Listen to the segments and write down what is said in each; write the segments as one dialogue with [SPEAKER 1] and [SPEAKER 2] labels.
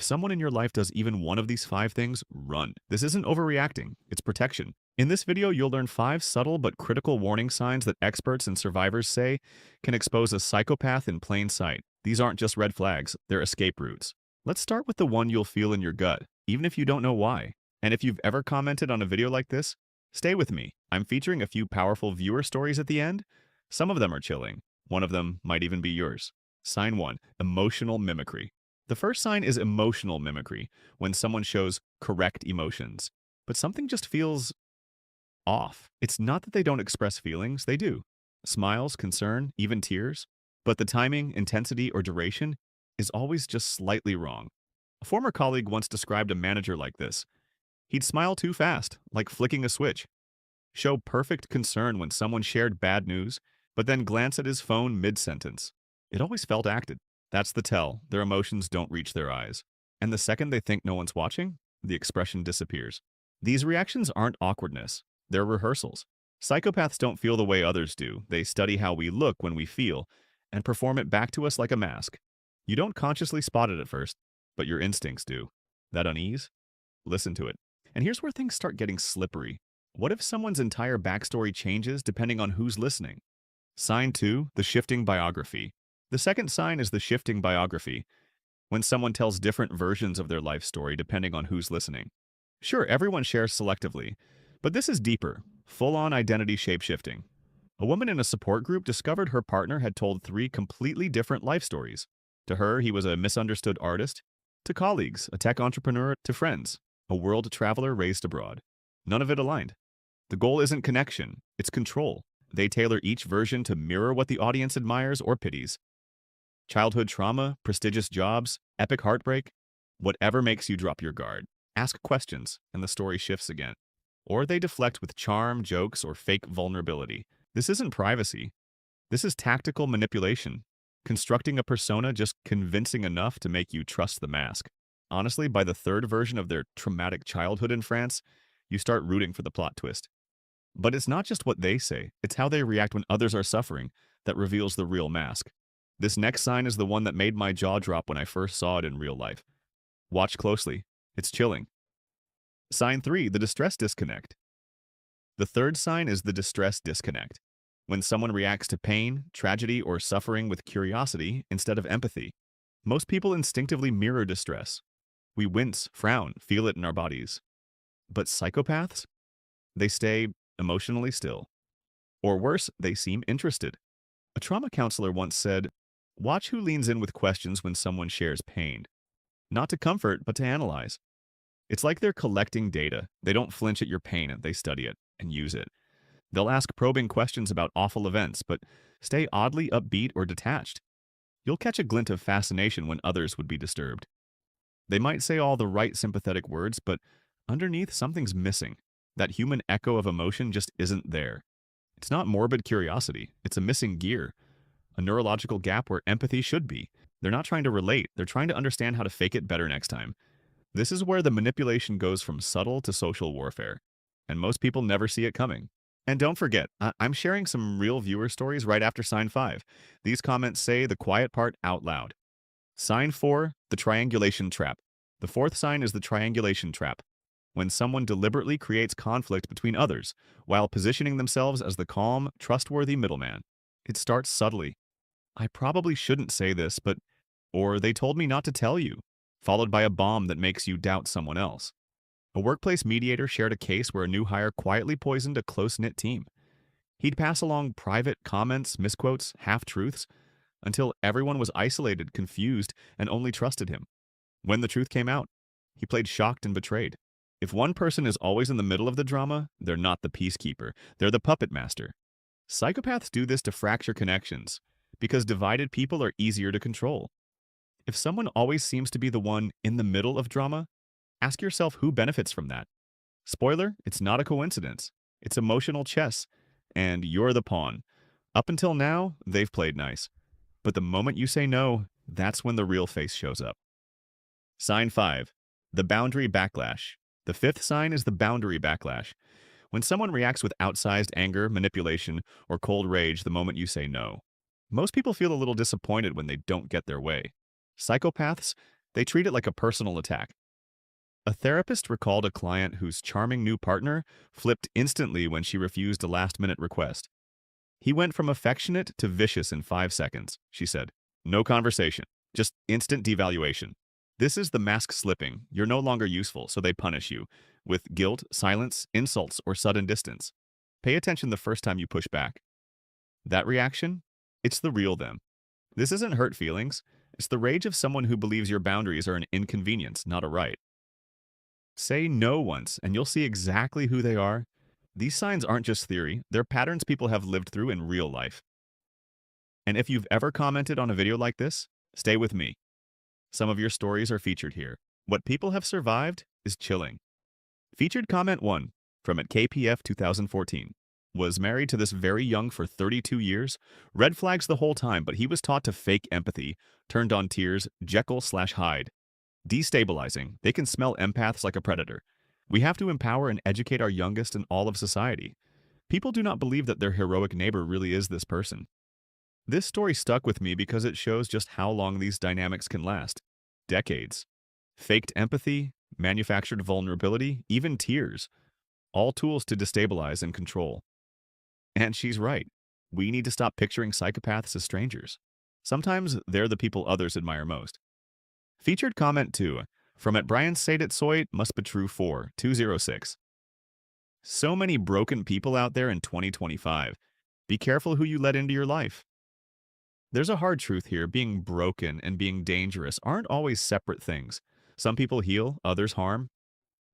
[SPEAKER 1] If someone in your life does even one of these 5 things, run. This isn't overreacting, it's protection. In this video, you'll learn 5 subtle but critical warning signs that experts and survivors say can expose a psychopath in plain sight. These aren't just red flags, they're escape routes. Let's start with the one you'll feel in your gut, even if you don't know why. And if you've ever commented on a video like this, stay with me. I'm featuring a few powerful viewer stories at the end. Some of them are chilling. One of them might even be yours. Sign 1. Emotional mimicry. The first sign is emotional mimicry, when someone shows correct emotions. But something just feels off. It's not that they don't express feelings, they do. Smiles, concern, even tears. But the timing, intensity, or duration is always just slightly wrong. A former colleague once described a manager like this. He'd smile too fast, like flicking a switch. Show perfect concern when someone shared bad news, but then glance at his phone mid-sentence. It always felt acted. That's the tell. Their emotions don't reach their eyes. And the second they think no one's watching, the expression disappears. These reactions aren't awkwardness. They're rehearsals. Psychopaths don't feel the way others do. They study how we look when we feel and perform it back to us like a mask. You don't consciously spot it at first, but your instincts do. That unease? Listen to it. And here's where things start getting slippery. What if someone's entire backstory changes depending on who's listening? Sign 2, the shifting biography. The second sign is the shifting biography, when someone tells different versions of their life story depending on who's listening. Sure, everyone shares selectively, but this is deeper, full-on identity shape-shifting. A woman in a support group discovered her partner had told 3 completely different life stories. To her, he was a misunderstood artist. To colleagues, a tech entrepreneur. To friends, a world traveler raised abroad. None of it aligned. The goal isn't connection, it's control. They tailor each version to mirror what the audience admires or pities. Childhood trauma, prestigious jobs, epic heartbreak, whatever makes you drop your guard. Ask questions, and the story shifts again. Or they deflect with charm, jokes, or fake vulnerability. This isn't privacy. This is tactical manipulation. Constructing a persona just convincing enough to make you trust the mask. Honestly, by the 3rd version of their traumatic childhood in France, you start rooting for the plot twist. But it's not just what they say, it's how they react when others are suffering that reveals the real mask. This next sign is the one that made my jaw drop when I first saw it in real life. Watch closely. It's chilling. Sign 3, the distress disconnect. The 3rd sign is the distress disconnect, when someone reacts to pain, tragedy, or suffering with curiosity instead of empathy. Most people instinctively mirror distress. We wince, frown, feel it in our bodies. But psychopaths? They stay emotionally still. Or worse, they seem interested. A trauma counselor once said, "Watch who leans in with questions when someone shares pain. Not to comfort, but to analyze." It's like they're collecting data. They don't flinch at your pain, they study it and use it. They'll ask probing questions about awful events, but stay oddly upbeat or detached. You'll catch a glint of fascination when others would be disturbed. They might say all the right sympathetic words, but underneath something's missing. That human echo of emotion just isn't there. It's not morbid curiosity, it's a missing gear. A neurological gap where empathy should be. They're not trying to relate, they're trying to understand how to fake it better next time. This is where the manipulation goes from subtle to social warfare. And most people never see it coming. And don't forget, I'm sharing some real viewer stories right after sign 5. These comments say the quiet part out loud. Sign 4, the triangulation trap. The 4th sign is the triangulation trap, when someone deliberately creates conflict between others while positioning themselves as the calm, trustworthy middleman. It starts subtly. "I probably shouldn't say this, but..." Or "They told me not to tell you," followed by a bomb that makes you doubt someone else. A workplace mediator shared a case where a new hire quietly poisoned a close-knit team. He'd pass along private comments, misquotes, half-truths, until everyone was isolated, confused, and only trusted him. When the truth came out, he played shocked and betrayed. If one person is always in the middle of the drama, they're not the peacekeeper, they're the puppet master. Psychopaths do this to fracture connections, because divided people are easier to control. If someone always seems to be the one in the middle of drama, ask yourself who benefits from that. Spoiler, it's not a coincidence. It's emotional chess, and you're the pawn. Up until now, they've played nice. But the moment you say no, that's when the real face shows up. Sign 5, the boundary backlash. The 5th sign is the boundary backlash, when someone reacts with outsized anger, manipulation, or cold rage the moment you say no. Most people feel a little disappointed when they don't get their way. Psychopaths, They treat it like a personal attack. A therapist recalled a client whose charming new partner flipped instantly when she refused a last-minute request. He went from affectionate to vicious in 5 seconds, she said. No conversation, just instant devaluation. This is the mask slipping. You're no longer useful, so they punish you with guilt, silence, insults, or sudden distance. Pay attention the first time you push back. That reaction? It's the real them. This isn't hurt feelings. It's the rage of someone who believes your boundaries are an inconvenience, not a right. Say no once, and you'll see exactly who they are. These signs aren't just theory, they're patterns people have lived through in real life. And if you've ever commented on a video like this, stay with me. Some of your stories are featured here. What people have survived is chilling. Featured comment 1, from at KPF 2014. Was married to this very young for 32 years. Red flags the whole time, but he was taught to fake empathy. Turned on tears, Jekyll/Hyde. Destabilizing. They can smell empaths like a predator. We have to empower and educate our youngest and all of society. People do not believe that their heroic neighbor really is this person. This story stuck with me because it shows just how long these dynamics can last. Decades. Faked empathy, manufactured vulnerability, even tears. All tools to destabilize and control. And she's right. We need to stop picturing psychopaths as strangers. Sometimes they're the people others admire most. Featured comment 2, from at Brian Saditsoy must be true 206. So many broken people out there in 2025. Be careful who you let into your life. There's a hard truth here. Being broken and being dangerous aren't always separate things. Some people heal, others harm.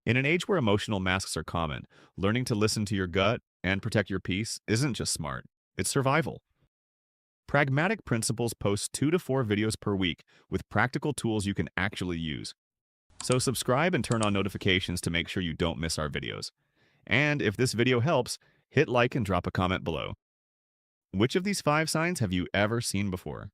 [SPEAKER 1] In an age where emotional masks are common, learning to listen to your gut and protect your peace isn't just smart, it's survival. Pragmatic Principles posts 2 to 4 videos per week with practical tools you can actually use. So subscribe and turn on notifications to make sure you don't miss our videos. And if this video helps, hit like and drop a comment below. Which of these 5 signs have you ever seen before?